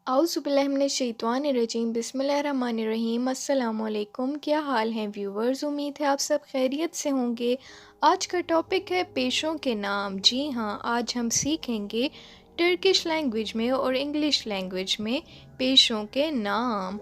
औज़ुबिल्लाहिमिनश्शैतानिर्रजीम बिस्मिल्लाहिर्रहमानिर्रहीम अस्सलामुअलैकुम। क्या हाल हैं व्यूवर्स, उम्मीद है आप सब खैरियत से होंगे। आज का टॉपिक है पेशों के नाम। जी हाँ, आज हम सीखेंगे टर्किश लैंग्वेज में और इंग्लिश लैंग्वेज में पेशों के नाम।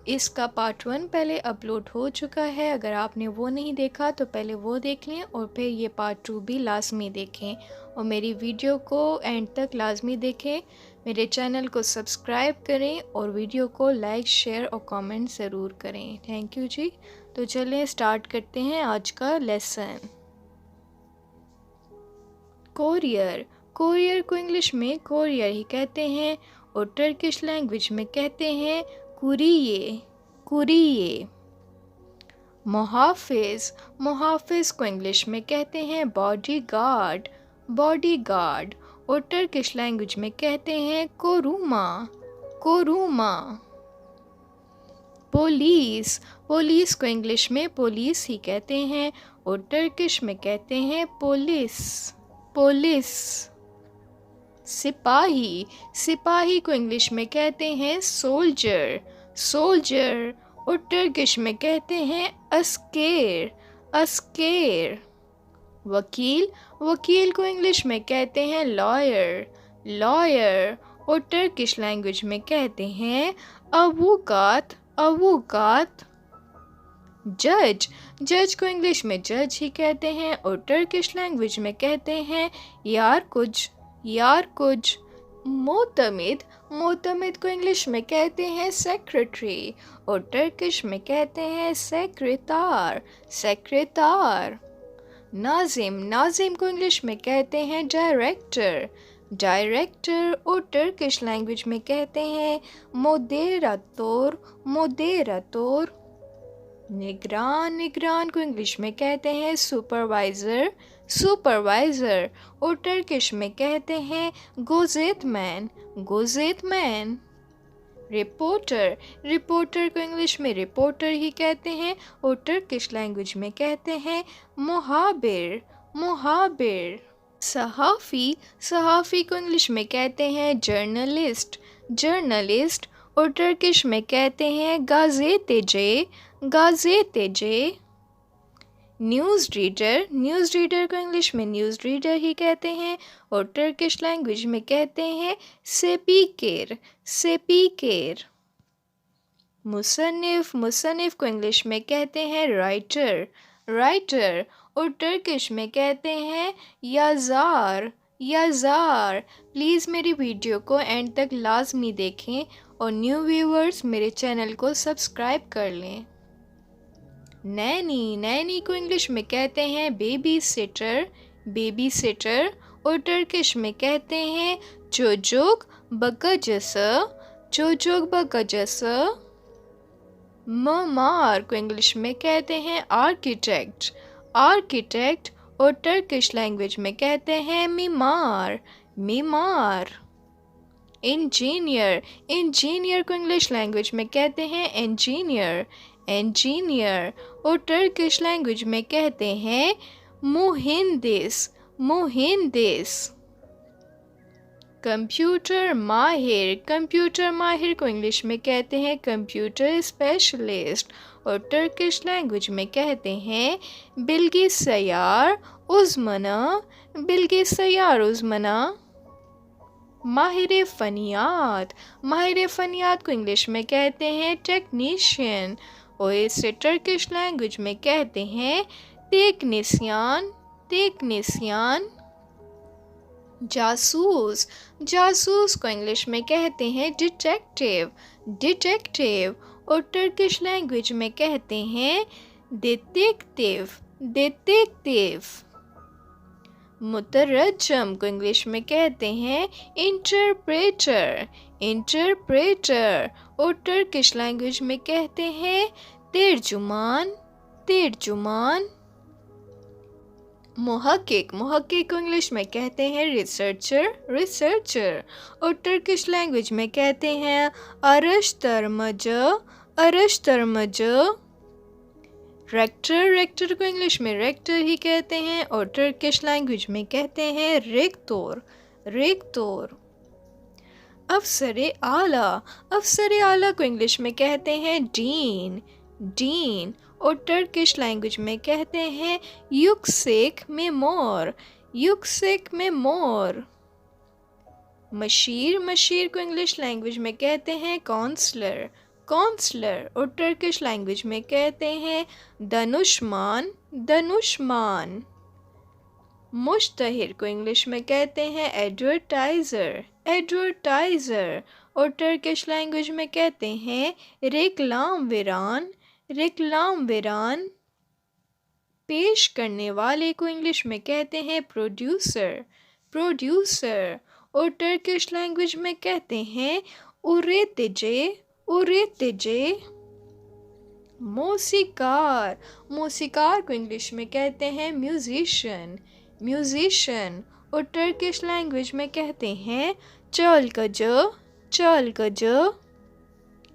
इसका पार्ट 1 पहले अपलोड हो चुका है, अगर आपने वो नहीं देखा तो पहले वो देख लें और फिर ये पार्ट 2 भी लाजमी देखें और मेरी वीडियो को एंड तक लाजमी देखें। मेरे चैनल को सब्सक्राइब करें और वीडियो को लाइक, शेयर और कमेंट ज़रूर करें। थैंक यू जी। तो चलें स्टार्ट करते हैं आज का लेसन। कोरियर। कोरियर को इंग्लिश में कोरियर ही कहते हैं और टर्किश लैंग्वेज में कहते हैं कुरिये, कुरिये। मुहाफिज। मुहाफिज को इंग्लिश में कहते हैं बॉडी गार्ड, बॉडी गार्ड और टर्किश लैंग्वेज में कहते हैं कोरुमा, कोरुमा। पुलिस। पुलिस को इंग्लिश में पुलिस ही कहते हैं और टर्किश में कहते हैं पुलिस, पुलिस। सिपाही। सिपाही को इंग्लिश में कहते हैं सोल्जर, सोल्जर और टर्किश में कहते हैं अस्केर, अस्केर। वकील। वकील को इंग्लिश में कहते हैं लॉयर, लॉयर और टर्किश लैंग्वेज में कहते हैं अवुकात, अवुकात। जज। जज को इंग्लिश में जज ही कहते हैं और टर्किश लैंग्वेज में कहते हैं यारकुज, यारकुज। मोतमिद। मोतमिद को इंग्लिश में कहते हैं सेक्रेटरी और टर्किश में कहते हैं सेक्रेटार, सेक्रेटार। नाजिम। नाजिम को इंग्लिश में कहते हैं डायरेक्टर, डायरेक्टर और टर्किश लैंग्वेज में कहते हैं मोदेरातोर, मोदेरातोर। निगरान। निगरान को इंग्लिश में कहते हैं सुपरवाइज़र, सुपरवाइज़र और टर्किश में कहते हैं गोज़ेतमैन, गोज़ेतमैन। रिपोर्टर। रिपोर्टर को इंग्लिश में रिपोर्टर ही कहते हैं और टर्किश लैंग्वेज में कहते हैं मुहाबिर, मुहाबिर। सहाफ़ी। सहाफ़ी को इंग्लिश में कहते हैं जर्नलिस्ट, जर्नलिस्ट और टर्किश में कहते हैं गाज़ेतेजे, गाज़ेतेजे। News reader. न्यूज़ रीडर को इंग्लिश में न्यूज़ रीडर ही कहते हैं और टर्किश लैंग्वेज में कहते हैं सेपीकेर, सेपीकेर। मुसन्निफ़। मुसन्निफ़ को इंग्लिश में कहते हैं राइटर, राइटर और टर्किश में कहते हैं याज़ार, याज़ार। प्लीज़ मेरी वीडियो को एंड तक लाजमी देखें और न्यू व्यूवर्स मेरे चैनल को सब्सक्राइब कर लें। नैनी। नैनी को इंग्लिश में कहते हैं बेबी सिटर, बेबी सिटर और टर्किश में कहते हैं चोचोक बकजसा, चोचोक बकजसा। ममार को इंग्लिश में कहते हैं आर्किटेक्ट, आर्किटेक्ट और टर्किश लैंग्वेज में कहते हैं मीमार, मीमार। इंजीनियर। इंजीनियर को इंग्लिश लैंग्वेज में कहते हैं इंजीनियर, इंजीनियर और टर्किश लैंग्वेज में कहते हैं मुहिंदिस, मुहिंदिस। कंप्यूटर माहिर। कंप्यूटर माहिर को इंग्लिश में कहते हैं कंप्यूटर स्पेशलिस्ट और टर्किश लैंग्वेज में कहते हैं बिल्गिसयार उज़मना, बिल्गिसयार उज़मना। माहिर फ़नियात। माहिर फ़नियात को इंग्लिश में कहते हैं टेक्नीशियन और इसे टर्किश लैंग्वेज में कहते हैं टेक्नीशियन, टेक्नीशियन। जासूस। जासूस को इंग्लिश में कहते हैं डिटेक्टिव, डिटेक्टिव और टर्किश लैंग्वेज में कहते हैं डिटेक्टिव, डिटेक्टिव। मुतरजम को इंग्लिश में कहते हैं इंटरप्रेटर, इंटरप्रेटर और टर्किश लैंग्वेज में कहते हैं तर्जुमान, तर्जुमान। मुहक्किक। मुहक्किक को इंग्लिश में कहते हैं रिसर्चर, रिसर्चर और टर्किश लैंग्वेज में कहते हैं अरश्तरमजı, अरश्तरमजı। रेक्टर। रेक्टर को इंग्लिश में रेक्टर ही कहते हैं और टर्किश लैंग्वेज में कहते हैं रेक्टोर, रेक्टोर। अफसरे आला। अफसरे आला को इंग्लिश में कहते हैं डीन। डीन। और टर्किश लैंग्वेज में कहते हैं युक्सेक मेमोर। युक्सेक मेमोर। मशीर। मशीर को इंग्लिश लैंग्वेज में कहते हैं काउंसलर। काउंसलर। और टर्किश लैंग्वेज में कहते हैं दनुष्मान। दनुष्मान। मुश्तहिर को इंग्लिश में कहते हैं एडवर्टाइज़र। एडवर्टाइज़र। और टर्किश लैंग्वेज में कहते हैं रेक्लाम विरान। रेक्लाम विरान। पेश करने वाले को इंग्लिश में कहते हैं प्रोड्यूसर। प्रोड्यूसर। और टर्किश लैंग्वेज में कहते हैं उरेतिजे। उरेतिजे। मौसीकार। मौसीकार को इंग्लिश में कहते हैं म्यूजिशियन। म्यूजिशियन। और टर्किश लैंग्वेज में कहते हैं çalgıcı। çalgıcı।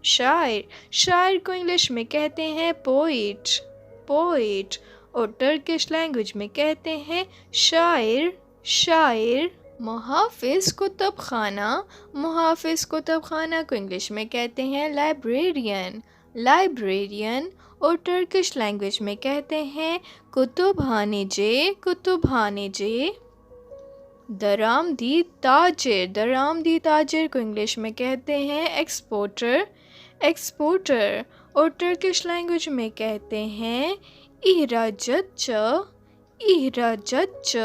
शायर। शायर को इंग्लिश में कहते हैं पोइट। पोइट। और टर्किश लैंग्वेज में कहते हैं शायर। शायर। मुहाफिज कुतुब खाना। मुहाफिज कुतुब खाना को इंग्लिश में कहते हैं लाइब्रेरियन। लाइब्रेरियन। और टर्किश लैंग्वेज में कहते हैं कुतुबहानेचे। कुतुबहानेचे। दरामदी ताजिर। दरामदी ताजिर को इंग्लिश में कहते हैं एक्सपोर्टर। एक्सपोर्टर। और टर्किश लैंग्वेज में कहते हैं इहराजतच। इहराजतच।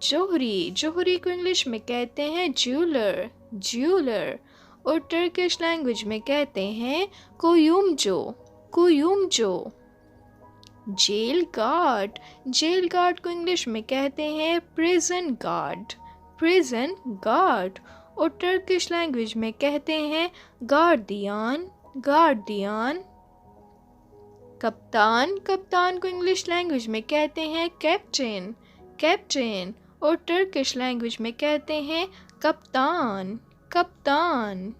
जोहरी। जोहरी को इंग्लिश में कहते हैं ज्वेलर। ज्वेलर। और टर्किश लैंग्वेज में कहते हैं कोयुमजो। कोयुमजो। Jail guard. जेल गार्ड को इंग्लिश में कहते हैं प्रिजन गार्ड। Prison guard. और टर्किश लैंग्वेज में कहते हैं गार्डियन। गार्डियन। कप्तान। कप्तान को इंग्लिश लैंग्वेज में कहते हैं कैप्टन। कैप्टन। और टर्किश लैंग्वेज में कहते हैं कप्तान। कप्तान।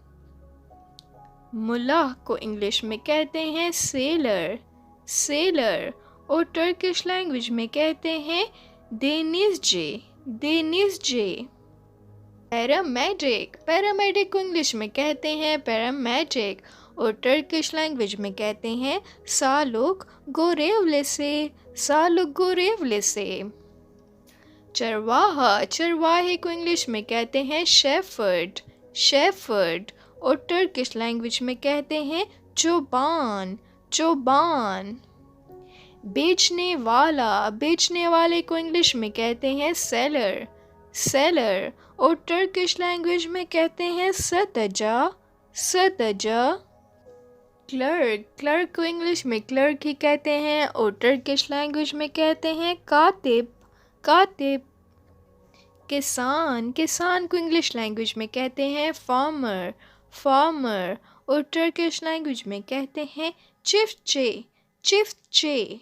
मुल्लाह को इंग्लिश में कहते हैं सेलर। सेलर। और टर्किश लैंग्वेज में कहते हैं देनिज़जे। देनिज़जे। पैरामेडिक। पैरामेडिक को इंग्लिश में कहते हैं पैरामेडिक। और टर्किश लैंग्वेज में कहते हैं सालुक गोरेवलेसे। सालुक गोरेवलेसे। चरवाहा। चरवाहे को इंग्लिश में कहते हैं शेफर्ड। शेफर्ड। और टर्किश लैंग्वेज में कहते हैं चौबान। चौबान। बेचने वाला। बेचने वाले को इंग्लिश में कहते हैं सेलर। सेलर। और टर्किश लैंग्वेज में कहते हैं सतजा। सतजा। क्लर्क। क्लर्क को इंग्लिश में क्लर्क ही कहते हैं और टर्किश लैंग्वेज में कहते हैं कातिब। कातिब। किसान। किसान को इंग्लिश लैंग्वेज में कहते हैं फार्मर। फार्मर। और टर्किश लैंग्वेज में कहते हैं चिफ्चे। चिफ्चे।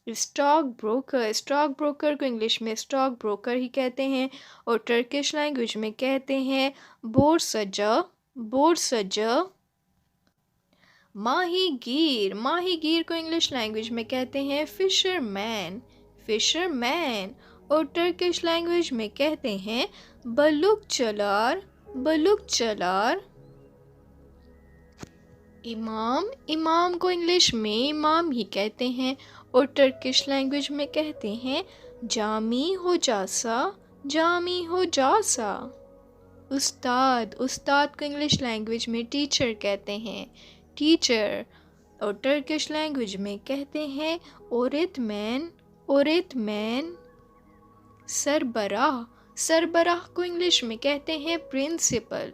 Stock broker. स्टॉक ब्रोकर को इंग्लिश में स्टॉक ब्रोकर ही कहते हैं और टर्किश लैंग्वेज में कहते हैं बोर्सजा। बोर्सजा। माहीगीर। माहीगीर को इंग्लिश लैंग्वेज में कहते हैं फिशरमैन। फिशरमैन। और टर्किश लैंग्वेज में कहते हैं बलुकचलार। बलुकचलार। इमाम। इमाम को इंग्लिश में इमाम ही कहते हैं और टर्किश लैंग्वेज में कहते हैं जामी हो जासा। जामी हो जासा। उस्ताद। उस्ताद को इंग्लिश लैंग्वेज में टीचर कहते हैं। टीचर। और टर्किश लैंग्वेज में कहते हैं ओरेतमैन। ओरेतमैन। सरबराह। सरबराह को इंग्लिश में कहते हैं प्रिंसिपल।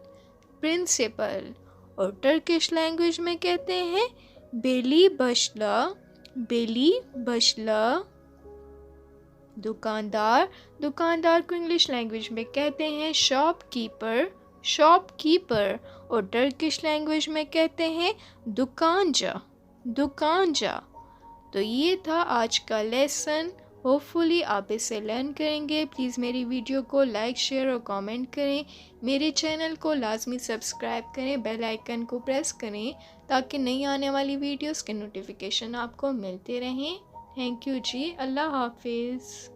प्रिंसिपल। और टर्किश लैंग्वेज में कहते हैं बेली बशला। बेली बशला। दुकानदार। दुकानदार को इंग्लिश लैंग्वेज में कहते हैं शॉपकीपर। शॉपकीपर। और टर्किश लैंग्वेज में कहते हैं दुकानजा। दुकानजा। तो ये था आज का लेसन। होपफुली आप इसे लर्न करेंगे। प्लीज़ मेरी वीडियो को लाइक शेयर और कमेंट करें। मेरे चैनल को लाजमी सब्सक्राइब करें। बेल आइकन को प्रेस करें ताकि नई आने वाली वीडियोस के नोटिफिकेशन आपको मिलते रहें। थैंक यू जी। अल्लाह हाफिज़।